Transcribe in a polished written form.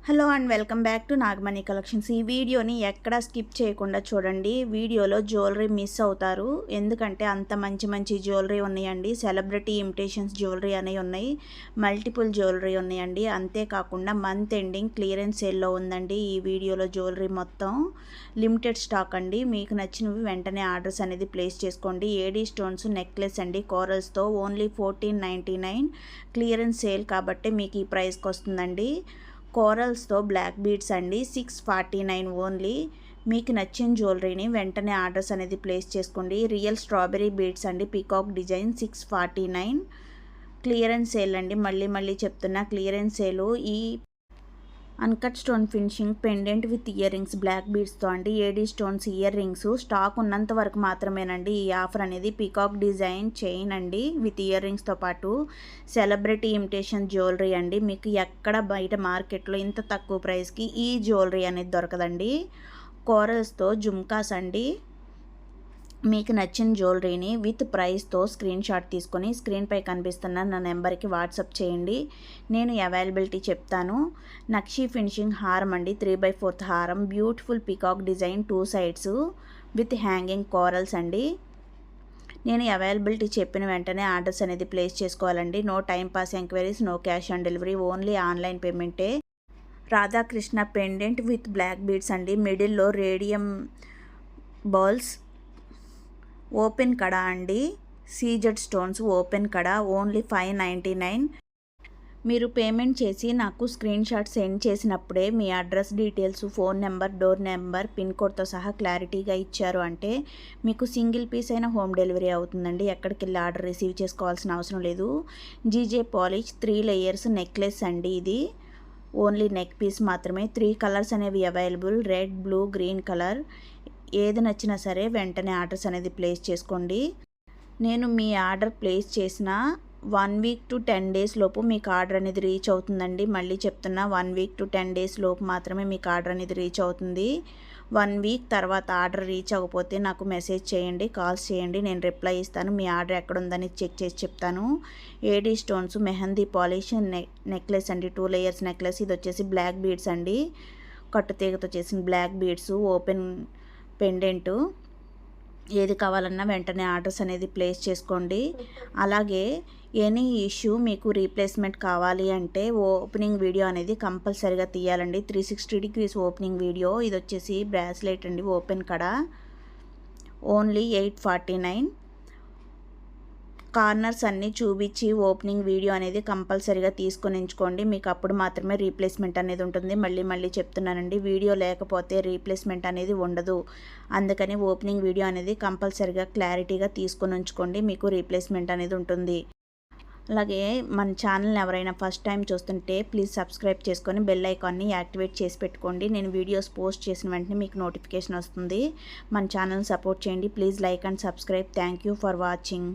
Hello and welcome back to Nagamani collections. ఈ వీడియోని ఎక్కడ స్కిప్ చేయకుండా చూడండి. వీడియోలో జ్యువెలరీ మిస్ అవుతారు, ఎందుకంటే అంత మంచి మంచి జ్యువెలరీ ఉన్నాయండి. సెలబ్రిటీ ఇమిటేషన్స్ జ్యువెలరీ అనేవి ఉన్నాయి, మల్టిపుల్ జ్యువెలరీ ఉన్నాయండి. అంతేకాకుండా మంత్ ఎండింగ్ క్లియరెన్స్ సేల్లో ఉందండి. ఈ వీడియోలో జ్యువెలరీ మొత్తం లిమిటెడ్ స్టాక్ అండి. మీకు నచ్చినవి వెంటనే ఆర్డర్స్ అనేది ప్లేస్ చేసుకోండి. ఏడీ స్టోన్స్ నెక్లెస్ అండి, కోరల్స్తో ఓన్లీ 1499 క్లియరెన్స్ సేల్ కాబట్టి మీకు ఈ ప్రైస్కి వస్తుందండి. కోరల్స్తో బ్లాక్ బీడ్స్ అండి, 649 ఓన్లీ. మీకు నచ్చిన జ్యువెలరీని వెంటనే ఆర్డర్స్ అనేది ప్లేస్ చేసుకోండి. రియల్ స్ట్రాబెరీ బీడ్స్ అండి, పీకాక్ డిజైన్, 649 క్లియరెన్స్ సేల్ అండి. మళ్ళీ చెప్తున్నా క్లియరెన్స్ సేలు. ఈ uncut stone finishing pendant with earrings black బీడ్స్తో అండి. AD stones earrings stock ఉన్నంత వరకు మాత్రమేనండి ఈ ఆఫర్ అనేది. పీకాక్ డిజైన్ చైన్ అండి విత్ ఇయర్ రింగ్స్తో పాటు సెలబ్రిటీ ఇమిటేషన్ జ్యువెలరీ అండి. మీకు ఎక్కడ బయట మార్కెట్లో ఇంత తక్కువ ప్రైస్కి ఈ జ్యువెలరీ అనేది దొరకదండి. కోరల్స్తో జుమ్కాస్ అండి. మీకు నచ్చిన జ్యువెలరీని విత్ ప్రైస్తో స్క్రీన్ షాట్ తీసుకొని స్క్రీన్పై కనిపిస్తున్న నా నెంబర్కి వాట్సాప్ చేయండి. నేను అవైలబిలిటీ చెప్తాను. నక్షీ ఫినిషింగ్ హారం అండి, 3/4 హారం, beautiful peacock design, 2 sides with hanging corals అండి. నేను అవైలబిలిటీ చెప్పిన వెంటనే ఆర్డర్స్ అనేది ప్లేస్ చేసుకోవాలండి. No time pass enquiries, no cash on delivery, only online పేమెంటే. Radhakrishna pendant with black beads అండి, మిడిల్లో రేడియం బాల్స్, ఓపెన్ కడా అండి, CZ stones open kada, only 599. మీరు పేమెంట్ చేసి నాకు స్క్రీన్ షాట్ సెండ్ చేసినప్పుడే మీ address details, phone number, door number, pin కోడ్తో సహా క్లారిటీగా ఇచ్చారు అంటే మీకు సింగిల్ పీస్ అయినా హోమ్ డెలివరీ అవుతుందండి. ఎక్కడికి వెళ్ళి ఆర్డర్ రిసీవ్ చేసుకోవాల్సిన అవసరం లేదు. జీజే పాలిష్ 3 లేయర్స్ నెక్లెస్ అండి, ఇది ఓన్లీ నెక్ పీస్ మాత్రమే. 3 కలర్స్ అనేవి available, red, blue, green colour. ఏది నచ్చినా సరే వెంటనే ఆర్డర్స్ అనేది ప్లేస్ చేసుకోండి. నేను మీ ఆర్డర్ ప్లేస్ చేసిన 1 వీక్ టు 10 డేస్ లోపు మీకు ఆర్డర్ అనేది రీచ్ అవుతుందండి. మళ్ళీ చెప్తున్నా, 1 వీక్ టు 10 డేస్ లోపు మాత్రమే మీకు ఆర్డర్ అనేది రీచ్ అవుతుంది. 1 వీక్ తర్వాత ఆర్డర్ రీచ్ అవ్వకపోతే నాకు మెసేజ్ చేయండి, కాల్స్ చేయండి, నేను రిప్లై ఇస్తాను. మీ ఆర్డర్ ఎక్కడ ఉందని చెక్ చేసి చెప్తాను. AD stones mehndi polish necklace అండి, 2 లేయర్స్ నెక్లెస్. ఇది వచ్చేసి బ్లాక్ బీడ్స్ అండి, కట్టుతీగతో చేసిన బ్లాక్ బీడ్స్, ఓపెన్ పెండెంటు. ఏది కావాలన్నా వెంటనే ఆర్డర్స్ అనేది ప్లేస్ చేసుకోండి. అలాగే ఎనీ ఇష్యూ మీకు రీప్లేస్మెంట్ కావాలి అంటే ఓపెనింగ్ వీడియో అనేది కంపల్సరీగా తీయాలండి. 360 డిగ్రీస్ ఓపెనింగ్ వీడియో. ఇది వచ్చేసి బ్రాస్లెట్ అండి, ఓపెన్ కడా, ఓన్లీ 849. కార్నర్స్ అన్నీ చూపించి ఓపెనింగ్ వీడియో అనేది కంపల్సరీగా తీసుకొని ఎంచుకోండి. మీకు అప్పుడు మాత్రమే రీప్లేస్మెంట్ అనేది ఉంటుంది. మళ్ళీ చెప్తున్నానండి, వీడియో లేకపోతే రీప్లేస్మెంట్ అనేది ఉండదు. అందుకని ఓపెనింగ్ వీడియో అనేది కంపల్సరీగా క్లారిటీగా తీసుకొని ఉంచుకోండి, మీకు రీప్లేస్మెంట్ అనేది ఉంటుంది. అలాగే మన ఛానల్ని ఎవరైనా ఫస్ట్ టైం చూస్తుంటే ప్లీజ్ సబ్స్క్రైబ్ చేసుకొని బెల్ ఐకాన్ని యాక్టివేట్ చేసి పెట్టుకోండి. నేను వీడియోస్ పోస్ట్ చేసిన వెంటనే మీకు నోటిఫికేషన్ వస్తుంది. మన ఛానల్ సపోర్ట్ చేయండి. Please like and subscribe. Thank you for watching.